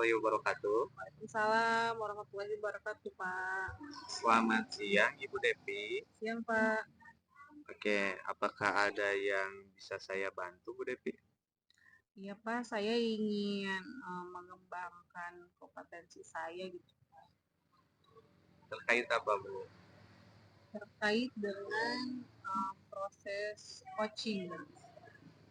warahmatullahi wabarakatuh. Waalaikumsalam warahmatullahi wabarakatuh, Pak. Selamat siang, Ibu Devi. Siang, Pak. Oke, apakah ada yang bisa saya bantu, Bu Devi? Iya, Pak, saya ingin mengembangkan kompetensi saya gitu Terkait apa, Bu? terkait dengan proses coaching.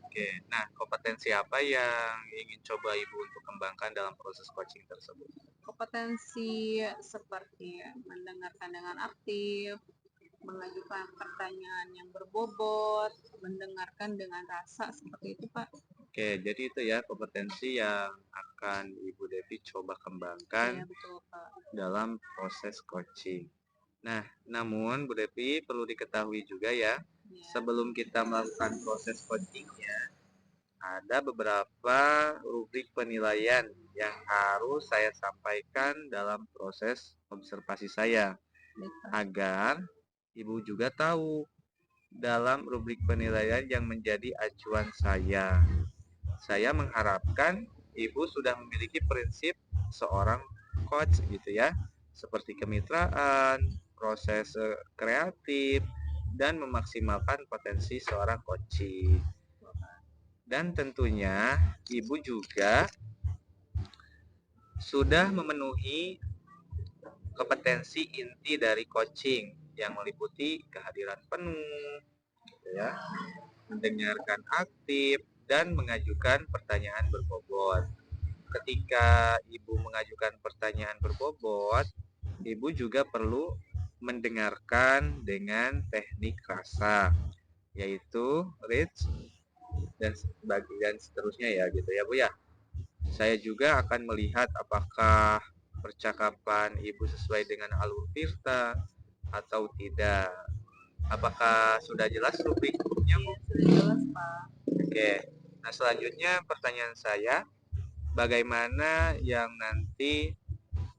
Oke, nah kompetensi apa yang ingin coba Ibu untuk kembangkan dalam proses coaching tersebut? Kompetensi seperti mendengarkan dengan aktif, mengajukan pertanyaan yang berbobot, mendengarkan dengan rasa seperti itu, Pak. Oke, jadi itu ya kompetensi yang akan Ibu Devi coba Iya, kembangkan betul, Pak. dalam proses coaching. Nah, namun Bu Devi perlu diketahui juga ya, Iya. sebelum kita melakukan proses coachingnya, ada beberapa rubrik penilaian yang harus saya sampaikan dalam proses observasi saya, Baik, Pak. agar Ibu juga tahu dalam rubrik penilaian yang menjadi acuan saya. Saya mengharapkan Ibu sudah memiliki prinsip seorang coach gitu ya, seperti kemitraan, proses kreatif, dan memaksimalkan potensi seorang coaching. Dan tentunya Ibu juga sudah memenuhi kompetensi inti dari coaching yang meliputi kehadiran penuh, ya, mendengarkan aktif, dan mengajukan pertanyaan berbobot. Ketika Ibu mengajukan pertanyaan berbobot, Ibu juga perlu mendengarkan dengan teknik rasa, yaitu reach dan seterusnya ya gitu ya Bu ya. Saya juga akan melihat apakah percakapan Ibu sesuai dengan alur Tirta atau tidak. Apakah sudah jelas rubriknya, Bu? Sudah jelas, Pak. Oke. Nah, selanjutnya pertanyaan saya, bagaimana yang nanti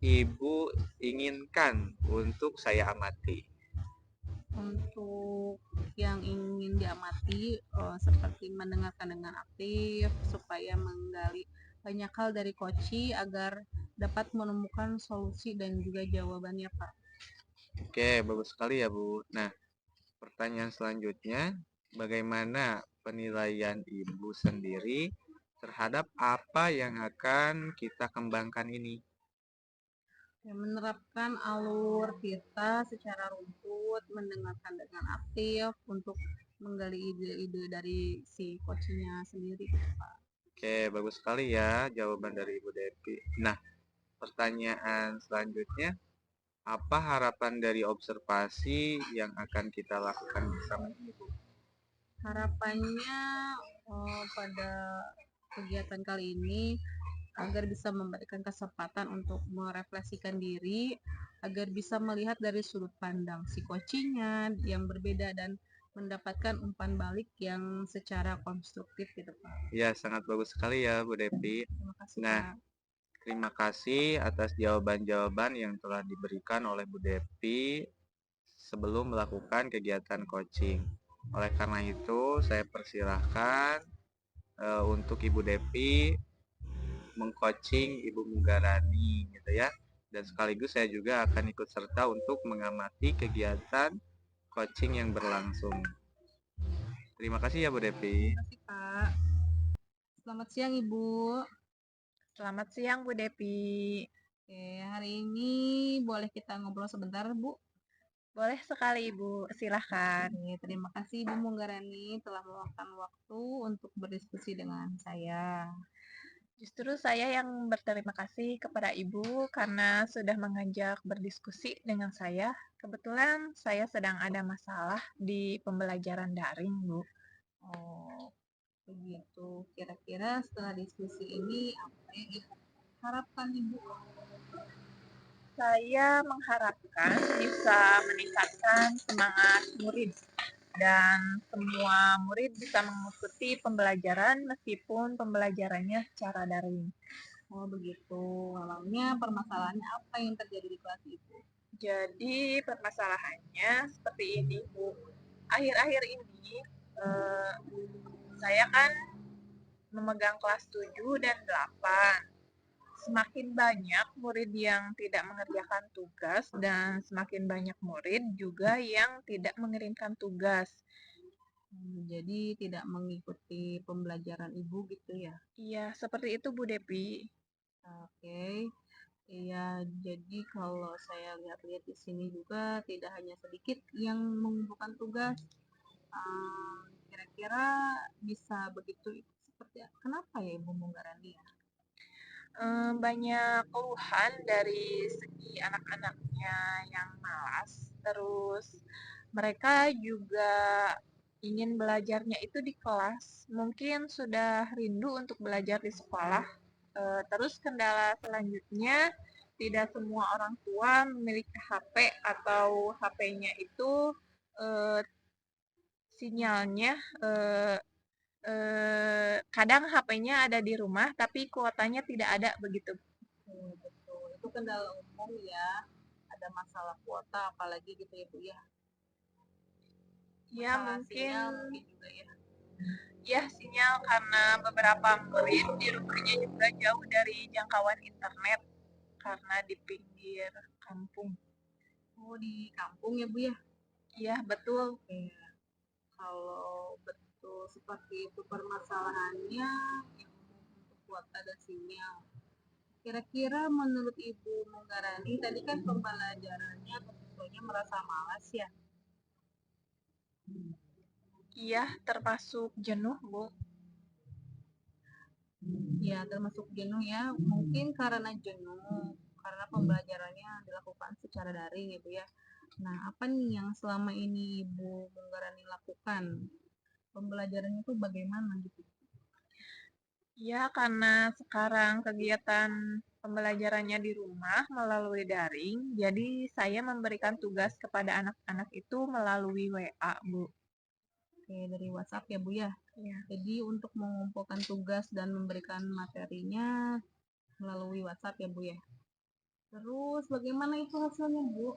Ibu inginkan untuk saya amati? Untuk yang ingin diamati seperti mendengarkan dengan aktif supaya menggali banyak hal dari Koci agar dapat menemukan solusi dan juga jawabannya, Pak. Oke, bagus sekali ya Bu. Nah, pertanyaan selanjutnya, bagaimana penilaian Ibu sendiri terhadap apa yang akan kita kembangkan ini? Menerapkan alur kita secara runtut, mendengarkan dengan aktif untuk menggali ide-ide dari si Kocinya sendiri, Pak. Oke, bagus sekali ya jawaban dari Ibu Devi. Nah, pertanyaan selanjutnya, apa harapan dari observasi yang akan kita lakukan bersama Ibu? Harapannya pada kegiatan kali ini agar bisa memberikan kesempatan untuk merefleksikan diri, agar bisa melihat dari sudut pandang si coachingnya yang berbeda dan mendapatkan umpan balik yang secara konstruktif gitu, Pak. Ya, sangat bagus sekali ya Bu Devi. Terima kasih, Nah, Pak. terima kasih atas jawaban-jawaban yang telah diberikan oleh Bu Devi sebelum melakukan kegiatan coaching. Oleh karena itu, saya persilahkan untuk Ibu Devi mengcoaching Ibu Munggarani gitu ya. Dan sekaligus saya juga akan ikut serta untuk mengamati kegiatan coaching yang berlangsung. Terima kasih ya Bu Devi. Terima kasih, Pak. Selamat siang, Ibu. Selamat siang Bu Devi. Oke, hari ini boleh kita ngobrol sebentar, Bu? Boleh sekali Ibu, silahkan. Oke, terima kasih Ibu Munggarani telah meluangkan waktu untuk berdiskusi dengan saya. Justru saya yang berterima kasih kepada Ibu karena sudah mengajak berdiskusi dengan saya. Kebetulan saya sedang ada masalah di pembelajaran daring, Bu. Oh, begitu. Kira-kira setelah diskusi ini apa yang Ibu harapkan, Ibu? Saya mengharapkan bisa meningkatkan semangat murid dan semua murid bisa mengikuti pembelajaran meskipun pembelajarannya secara daring. Oh, begitu. Memangnya permasalahannya apa yang terjadi di kelas itu? Jadi permasalahannya seperti ini Bu. Akhir-akhir ini saya kan memegang kelas 7 dan 8. semakin banyak murid yang tidak mengerjakan tugas dan semakin banyak murid juga yang tidak mengirimkan tugas. Jadi tidak mengikuti pembelajaran ibu gitu ya? Iya, seperti itu Bu Depi. Oke. Iya, jadi kalau saya lihat-lihat di sini juga tidak hanya sedikit yang mengumpulkan tugas. Kira-kira bisa begitu seperti kenapa ya Ibu Munggarani ya? Banyak keluhan dari segi anak-anaknya yang malas, terus mereka juga ingin belajarnya itu di kelas, mungkin sudah rindu untuk belajar di sekolah. Terus kendala selanjutnya, tidak semua orang tua memiliki HP atau HP-nya itu eh, sinyalnya kadang HP-nya ada di rumah tapi kuotanya tidak ada begitu. Betul. Itu kendala umum ya. Ada masalah kuota apalagi gitu ya Bu ya. Ya Masalah mungkin sinyal mungkin juga ya. ya sinyal karena beberapa murid di rumahnya juga jauh dari jangkauan internet karena di pinggir kampung. Oh di kampung ya Bu ya? Iya betul. Oke. Kalau betul seperti itu permasalahannya yang untuk kuota dan sinyal. Kira-kira menurut Ibu Munggarani tadi kan pembelajarannya atau siswanya merasa malas ya? Iya termasuk jenuh Bu. Ya termasuk jenuh ya. Mungkin karena jenuh, karena pembelajarannya dilakukan secara daring ya Bu ya. Nah apa nih yang selama ini Ibu Munggarani lakukan? Pembelajarannya itu bagaimana gitu? Ya karena sekarang kegiatan pembelajarannya di rumah melalui daring, jadi saya memberikan tugas kepada anak-anak itu melalui WA Bu. Oke, dari WhatsApp ya Bu ya. Ya. Jadi untuk mengumpulkan tugas dan memberikan materinya melalui WhatsApp ya Bu ya. Terus bagaimana itu hasilnya Bu?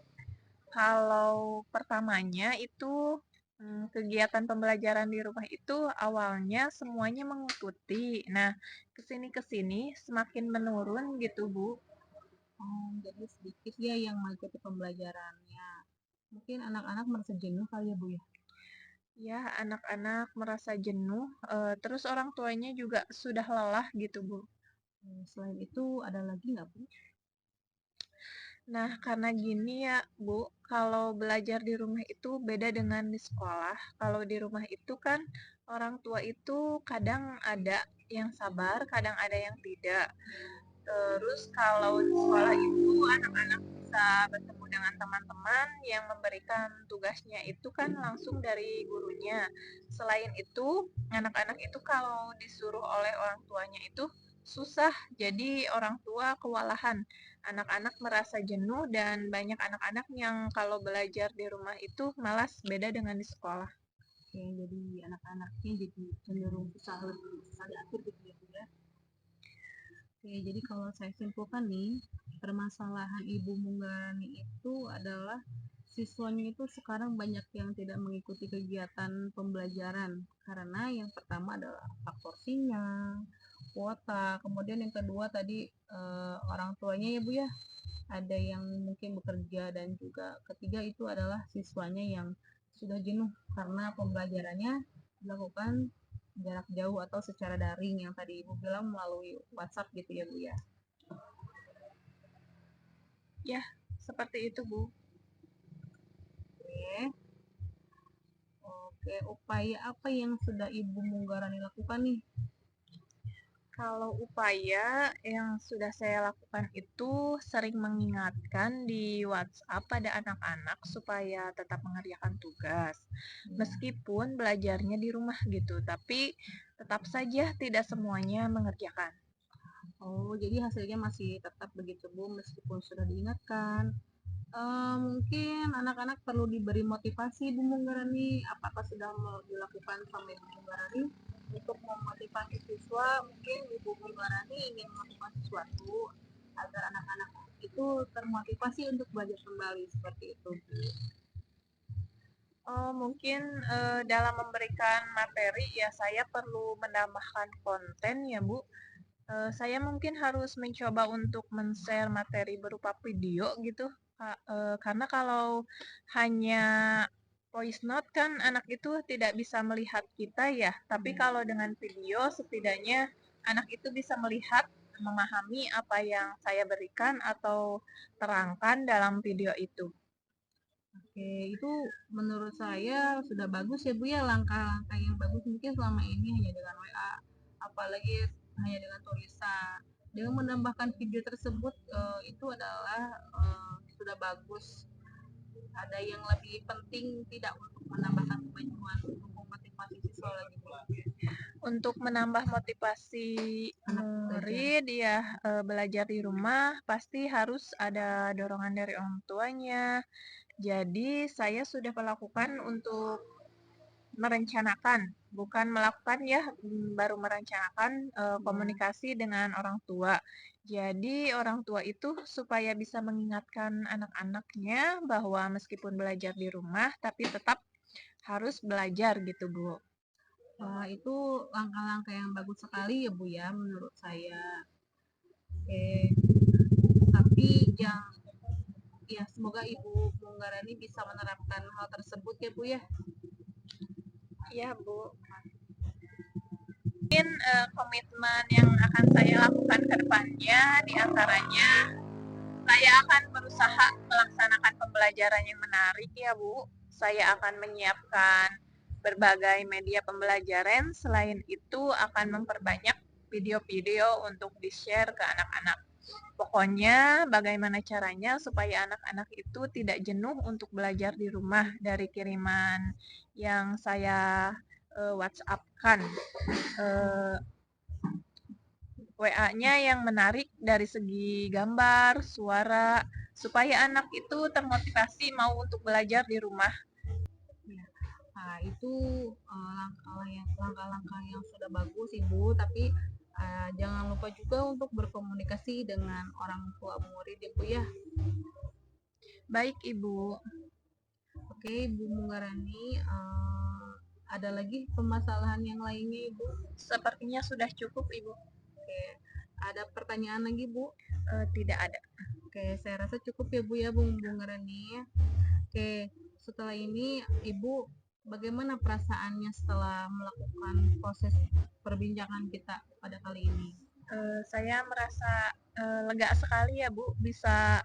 Kalau pertamanya itu kegiatan pembelajaran di rumah itu awalnya semuanya mengikuti. Nah, kesini-kesini semakin menurun gitu, Bu. Oh, jadi sedikit ya yang mengikuti pembelajarannya. Mungkin anak-anak merasa jenuh kali ya Bu ya. Ya, anak-anak merasa jenuh, terus orang tuanya juga sudah lelah gitu, Bu. Selain itu ada lagi nggak Bu? Nah, karena gini ya, Bu, kalau belajar di rumah itu beda dengan di sekolah. Kalau di rumah itu kan orang tua itu kadang ada yang sabar, kadang ada yang tidak. Terus kalau di sekolah itu anak-anak bisa bertemu dengan teman-teman yang memberikan tugasnya itu kan langsung dari gurunya. Selain itu, anak-anak itu kalau disuruh oleh orang tuanya itu susah, jadi orang tua kewalahan. Anak-anak merasa jenuh dan banyak anak-anak yang kalau belajar di rumah itu malas, beda dengan di sekolah. Oke, jadi anak-anaknya jadi cenderung susah diatur gitu ya Bu ya. Oke, jadi kalau saya simpulkan nih, permasalahan Ibu Munggarani itu adalah siswanya itu sekarang banyak yang tidak mengikuti kegiatan pembelajaran karena yang pertama adalah faktor sinyal, kuota, kemudian yang kedua tadi orang tuanya ya Bu ya, ada yang mungkin bekerja dan juga ketiga itu adalah siswanya yang sudah jenuh karena pembelajarannya dilakukan jarak jauh atau secara daring yang tadi Ibu bilang melalui WhatsApp gitu ya Bu ya. Ya, seperti itu, Bu. Oke. Oke, upaya apa yang sudah Ibu Munggarani lakukan nih? Kalau upaya yang sudah saya lakukan itu sering mengingatkan di WhatsApp pada anak-anak supaya tetap mengerjakan tugas. Meskipun belajarnya di rumah gitu, tapi tetap saja tidak semuanya mengerjakan. Oh, jadi hasilnya masih tetap begitu Bu, meskipun sudah diingatkan. Mungkin anak-anak perlu diberi motivasi Bu Munggarani. Apakah sudah mau dilakukan sama Ibu Munggarani untuk memotivasi siswa? Mungkin Ibu Munggarani ingin melakukan sesuatu agar anak-anak itu termotivasi untuk belajar kembali seperti itu Bu. Mungkin dalam memberikan materi ya saya perlu menambahkan konten ya Bu. Saya mungkin harus mencoba untuk men-share materi berupa video gitu, Kak, karena kalau hanya voice note kan anak itu tidak bisa melihat kita ya, tapi kalau dengan video setidaknya anak itu bisa melihat, memahami apa yang saya berikan atau terangkan dalam video itu. Oke, itu menurut saya sudah bagus ya Bu ya, langkah-langkah yang bagus mungkin selama ini hanya dengan WA, apalagi hanya dengan tulisan. Dengan menambahkan video tersebut itu adalah sudah bagus. Ada yang lebih penting tidak untuk menambahkan kemajuan untuk memotivasi siswa lagi Bu. Untuk menambah motivasi Anak belajar. murid ya, belajar di rumah pasti harus ada dorongan dari orang tuanya. Jadi saya sudah melakukan untuk merencanakan, bukan melakukan ya, baru merencanakan, komunikasi dengan orang tua. Jadi orang tua itu supaya bisa mengingatkan anak-anaknya bahwa meskipun belajar di rumah, tapi tetap harus belajar gitu, Bu. Wah, itu langkah-langkah yang bagus sekali ya Bu ya menurut saya. Oke, tapi jangan ya semoga Ibu Munggarani bisa menerapkan hal tersebut ya Bu ya. Iya, Bu. Mungkin komitmen yang akan saya lakukan ke depannya diantaranya saya akan berusaha melaksanakan pembelajaran yang menarik ya Bu. Saya akan menyiapkan berbagai media pembelajaran, selain itu akan memperbanyak video-video untuk di-share ke anak-anak. Pokoknya bagaimana caranya supaya anak-anak itu tidak jenuh untuk belajar di rumah dari kiriman yang saya WhatsApp-kan. WA-nya yang menarik dari segi gambar, suara, supaya anak itu termotivasi mau untuk belajar di rumah. Nah, itu langkah-langkah yang sudah bagus Ibu, tapi jangan lupa juga untuk berkomunikasi dengan orang tua murid ya Bu ya. Baik, Ibu. Oke, Ibu Munggarani, ada lagi permasalahan yang lainnya Ibu? Sepertinya sudah cukup, Ibu. Oke, ada pertanyaan lagi Bu? Tidak ada. Oke, saya rasa cukup ya Bu ya, Bu Munggarani. Oke, setelah ini Ibu bagaimana perasaannya setelah melakukan proses perbincangan kita pada kali ini? Saya merasa lega sekali ya Bu, bisa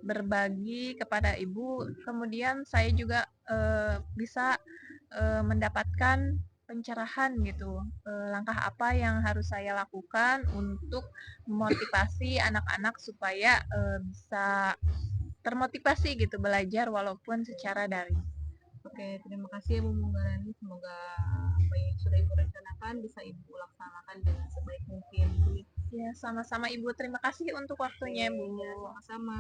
berbagi kepada Ibu. Kemudian saya juga bisa mendapatkan pencerahan gitu, langkah apa yang harus saya lakukan untuk memotivasi anak-anak supaya bisa termotivasi gitu belajar walaupun secara daring. Oke, terima kasih ya Bu Munggarani. Semoga apa yang sudah Ibu rencanakan bisa Ibu laksanakan dengan sebaik mungkin. Ya, sama-sama Ibu. Terima kasih untuk waktunya, Bu. Ya, sama-sama.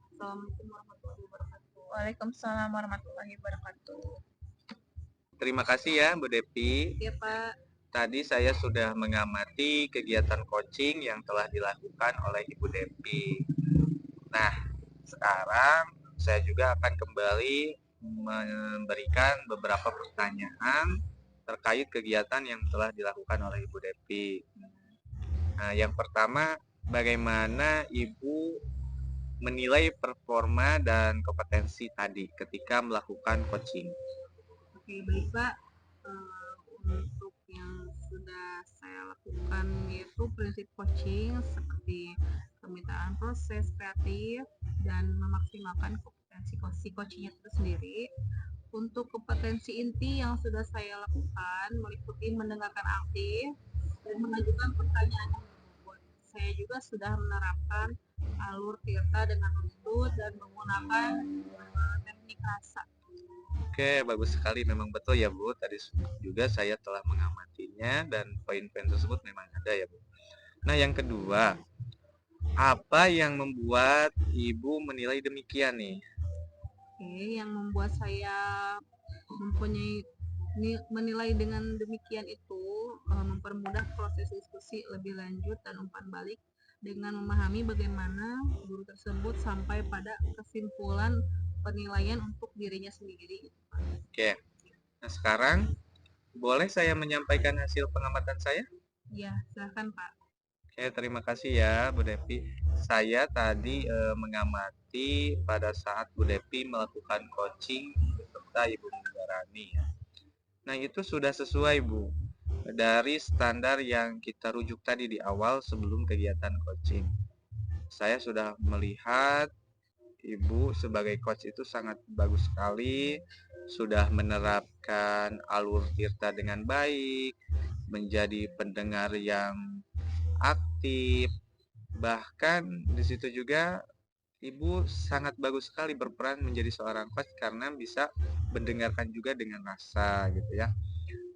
Assalamualaikum warahmatullahi wabarakatuh. Waalaikumsalam warahmatullahi wabarakatuh. Terima kasih ya Bu Depi. Iya Pak. Tadi saya sudah mengamati kegiatan coaching yang telah dilakukan oleh Ibu Depi. Nah, sekarang saya juga akan kembali memberikan beberapa pertanyaan terkait kegiatan yang telah dilakukan oleh Ibu Depi. Nah, yang pertama, bagaimana Ibu menilai performa dan kompetensi tadi ketika melakukan coaching? Oke, baik Pak. Untuk yang sudah saya lakukan yaitu prinsip coaching seperti permintaan proses kreatif dan memaksimalkan kompetensi si coachingnya itu sendiri. Untuk kompetensi inti yang sudah saya lakukan meliputi mendengarkan aktif dan mengajukan pertanyaan yang berbobot. Saya juga sudah menerapkan alur tirta dengan lembut dan menggunakan teknik rasa. Oke, bagus sekali. Memang betul ya Bu. Tadi juga saya telah mengamatinya dan poin-poin tersebut memang ada ya Bu. Nah, yang kedua, apa yang membuat Ibu menilai demikian nih? Oke, yang membuat saya mempunyai menilai dengan demikian itu mempermudah proses diskusi lebih lanjut dan umpan balik dengan memahami bagaimana guru tersebut sampai pada kesimpulan penilaian untuk dirinya sendiri. Oke. Nah, sekarang boleh saya menyampaikan hasil pengamatan saya? Ya, silakan Pak. Terima kasih ya Bu Depi. Saya tadi mengamati pada saat Bu Depi melakukan coaching beserta Ibu Munggarani ya. Nah, itu sudah sesuai Bu dari standar yang kita rujuk tadi di awal sebelum kegiatan coaching. Saya sudah melihat Ibu sebagai coach itu sangat bagus sekali, sudah menerapkan alur tirta dengan baik, menjadi pendengar yang aktif. Bahkan di situ juga Ibu sangat bagus sekali berperan menjadi seorang coach karena bisa mendengarkan juga dengan rasa gitu ya,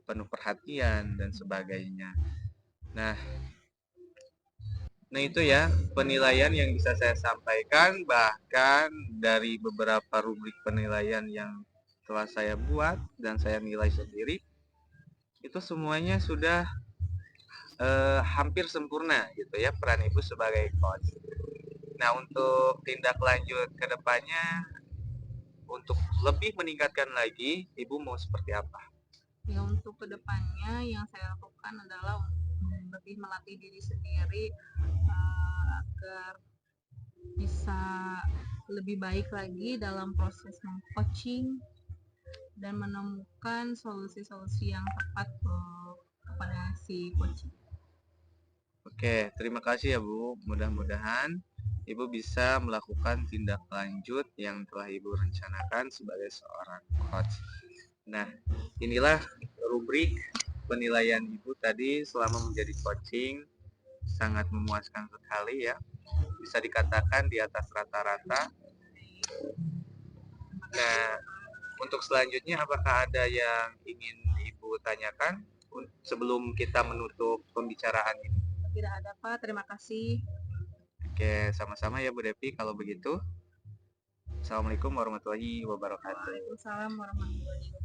penuh perhatian dan sebagainya. Nah, itu ya penilaian yang bisa saya sampaikan, bahkan dari beberapa rubrik penilaian yang telah saya buat dan saya nilai sendiri, itu semuanya sudah hampir sempurna gitu ya peran Ibu sebagai coach. Nah, untuk tindak lanjut ke depannya, untuk lebih meningkatkan lagi, Ibu mau seperti apa? Ya, untuk kedepannya yang saya lakukan adalah lebih melatih diri sendiri agar bisa lebih baik lagi dalam proses meng-coaching dan menemukan solusi-solusi yang tepat kepada si coaching. Oke, terima kasih ya Bu. Mudah-mudahan Ibu bisa melakukan tindak lanjut yang telah Ibu rencanakan sebagai seorang coach. Nah, inilah rubrik penilaian Ibu tadi selama menjadi coaching. Sangat memuaskan sekali ya. Bisa dikatakan di atas rata-rata. Nah, untuk selanjutnya apakah ada yang ingin Ibu tanyakan sebelum kita menutup pembicaraan ini? Tidak ada Pak, terima kasih. Oke, sama-sama ya Bu Depi kalau begitu. Assalamualaikum warahmatullahi wabarakatuh. Waalaikumsalam warahmatullahi wabarakatuh.